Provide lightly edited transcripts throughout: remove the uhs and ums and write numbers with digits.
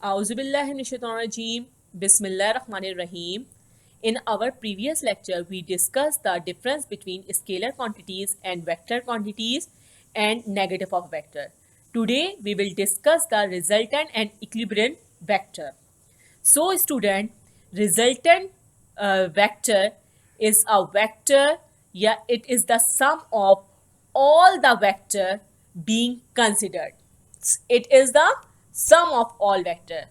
Auzubillahiminashaitanirrajim. Bismillahirrahmanirrahim. In our previous lecture, we discussed the difference between scalar quantities and vector quantities and negative of vector. Today, we will discuss the resultant and equilibrium vector. So, student, resultant vector is a vector, yeah, it is the sum of all the vector being considered. It is the sum of all vector.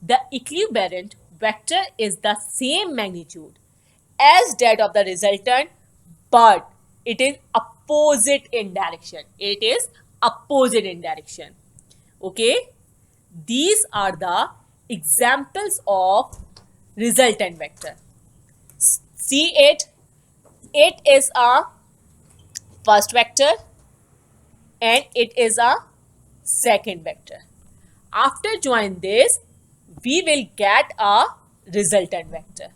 The equivalent vector is the same magnitude as that of the resultant, but it is opposite in direction. It is opposite in direction. Okay, these are the examples of resultant vector. See it. It is a first vector and it is a second vector. After join this, we will get a resultant vector.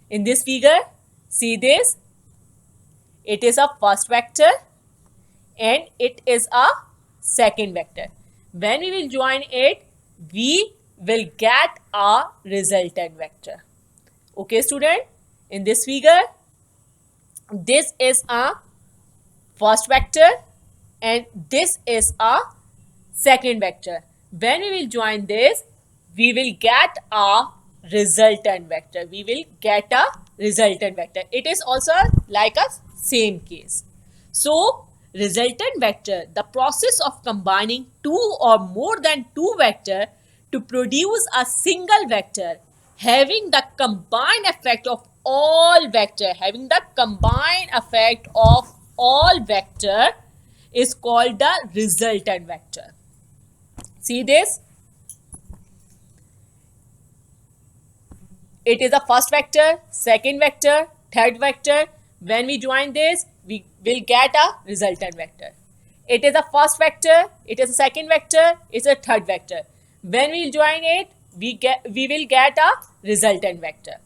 In this figure, see this. It is a first vector and it is a second vector. When we will join it, we will get a resultant vector. Okay, student? In this figure, this is a first vector and this is a second vector. When we will join this, we will get a resultant vector. We will get a resultant vector. It is also like a same case. So, resultant vector, the process of combining two or more than two vector to produce a single vector having the combined effect of all vector, is called the resultant vector. See this? It is the first vector, second vector, third vector. When we join this, we will get a resultant vector. It is the first vector, it is a second vector, it's a third vector. When we join it, we will get a resultant vector.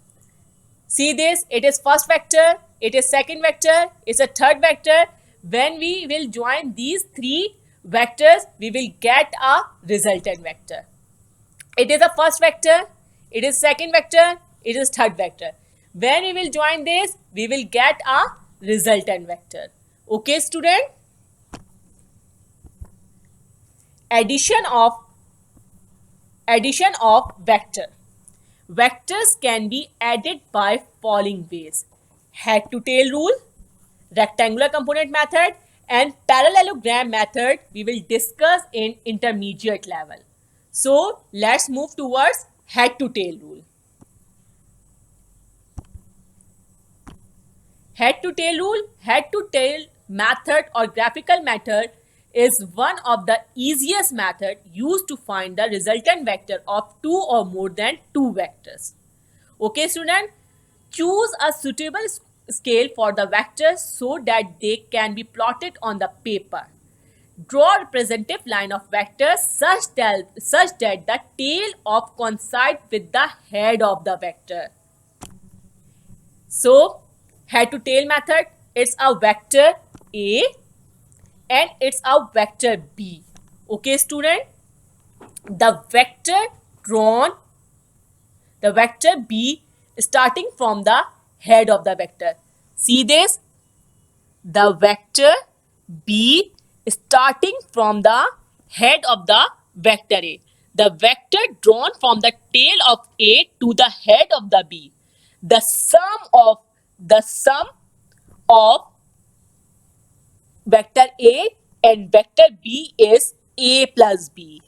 See this, it is first vector, it is second vector, it's a third vector. When we will join these three vectors, we will get a resultant vector. It is the first vector, it is second vector, it is third vector. When we will join this, we will get a resultant vector. Okay, student? Addition of vector. Vectors can be added by following ways: head to tail rule, rectangular component method, and parallelogram method we will discuss in intermediate level. So let's move towards head to tail rule. Head to tail method or graphical method is one of the easiest method used to find the resultant vector of two or more than two vectors. Okay, student, choose a suitable scale for the vectors so that they can be plotted on the paper. Draw a representative line of vectors such that the tail of coincide with the head of the vector. So, head to tail method, it's a vector A and it's a vector B. Okay, student? The vector B starting from the head of the vector. See this? The vector B starting from the head of the vector A. The vector drawn from the tail of A to the head of the B. The sum of vector A and vector B is A plus B.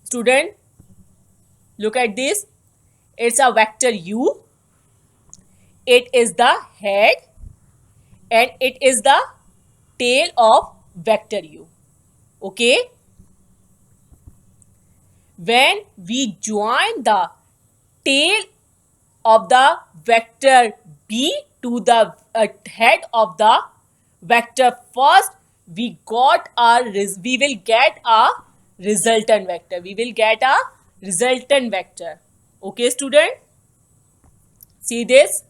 Student, look at this. It's a vector U. It is the head and it is the tail of vector U. Okay? When we join the tail of the vector B to the head of the vector first, we will get a resultant vector. Okay, student? See this?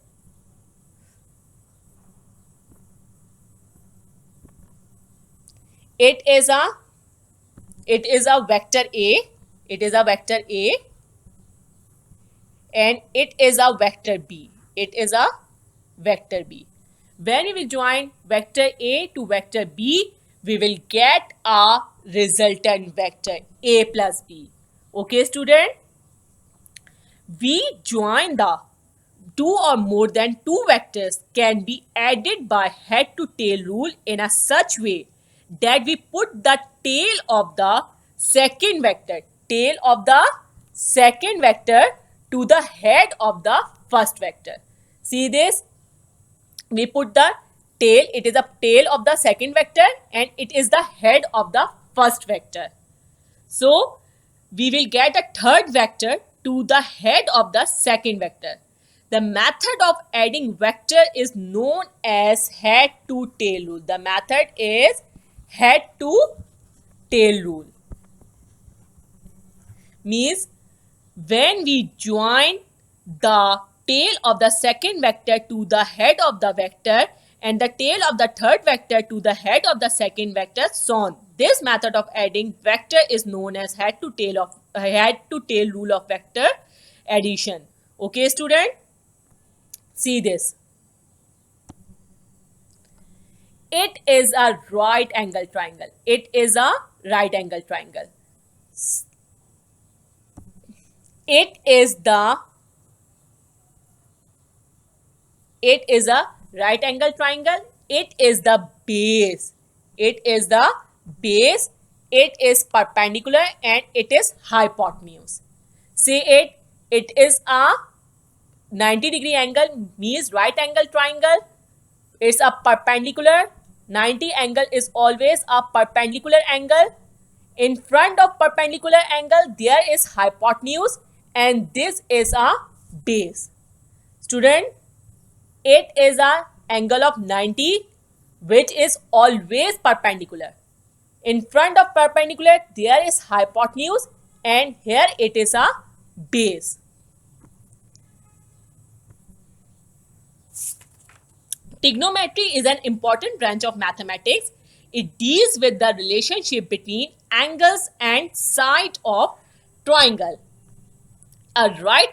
it is a vector A, it is a vector A, and it is a vector B, it is a vector B. When we will join vector A to vector B, we will get a resultant vector A plus B. Okay, student? We join the two or more than two vectors can be added by head to tail rule in a such way that we put the tail of the second vector to the head of the first vector. See this? We put the tail, it is the tail of the second vector and it is the head of the first vector. So we will get a third vector to the head of the second vector. The method of adding vector is known as head to tail rule. The method is head to tail rule. Means when we join the tail of the second vector to the head of the vector and the tail of the third vector to the head of the second vector, so on. This method of adding vector is known as head to tail rule of vector addition. Okay, student? See this. It is a right angle triangle. It is a right angle triangle. It is a right angle triangle. It is the base. It is the base. It is perpendicular and it is hypotenuse. Say it. It is a 90-degree angle, means right angle triangle. It's a perpendicular. 90 angle is always a perpendicular angle. In front of perpendicular angle there is hypotenuse and this is a base. Student, it is an angle of 90 which is always perpendicular. In front of perpendicular there is hypotenuse and here it is a base. Trigonometry is an important branch of mathematics. It deals with the relationship between angles and side of triangle. A right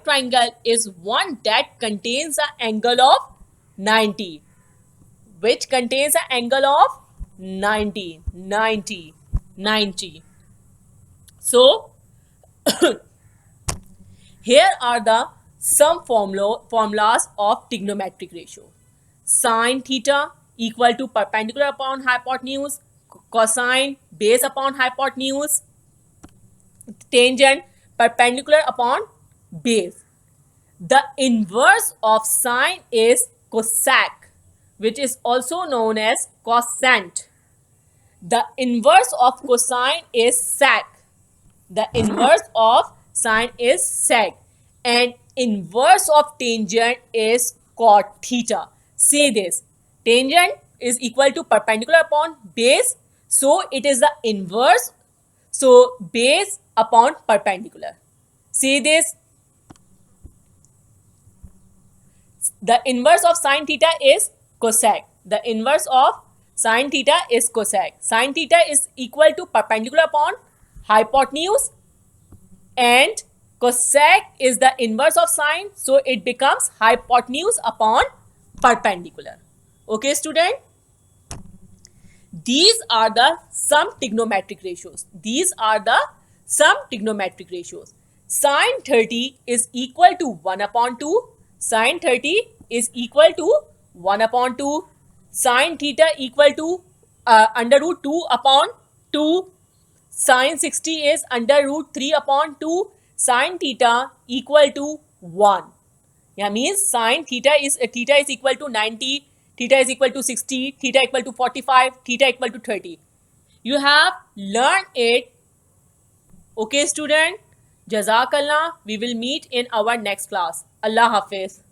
triangle is one that contains an angle of 90. Which contains an angle of 90. So, here are the some formulas of trigonometric ratio. Sine theta equal to perpendicular upon hypotenuse, cosine base upon hypotenuse, tangent perpendicular upon base. The inverse of sine is cosec, which is also known as cosecant. The inverse of cosine is sec. The inverse of sine is sec. And inverse of tangent is cot theta. Say this. Tangent is equal to perpendicular upon base. So it is the inverse. So base upon perpendicular. See this. The inverse of sine theta is cosec. The inverse of sine theta is cosec. Sine theta is equal to perpendicular upon hypotenuse and cosec is the inverse of sine, so it becomes hypotenuse upon perpendicular. Okay, student? These are the some trigonometric ratios. Sine 30 is equal to 1 upon 2. Sine 30 is equal to 1 upon 2. Sine theta equal to under root 2 upon 2. Sine 60 is under root 3 upon 2. Sine theta equal to 1. Yeah, means sine theta is equal to 90, theta is equal to 60, theta equal to 45, theta equal to 30. You have learned it. Okay, student? Jazakallah. We will meet in our next class. Allah Hafiz.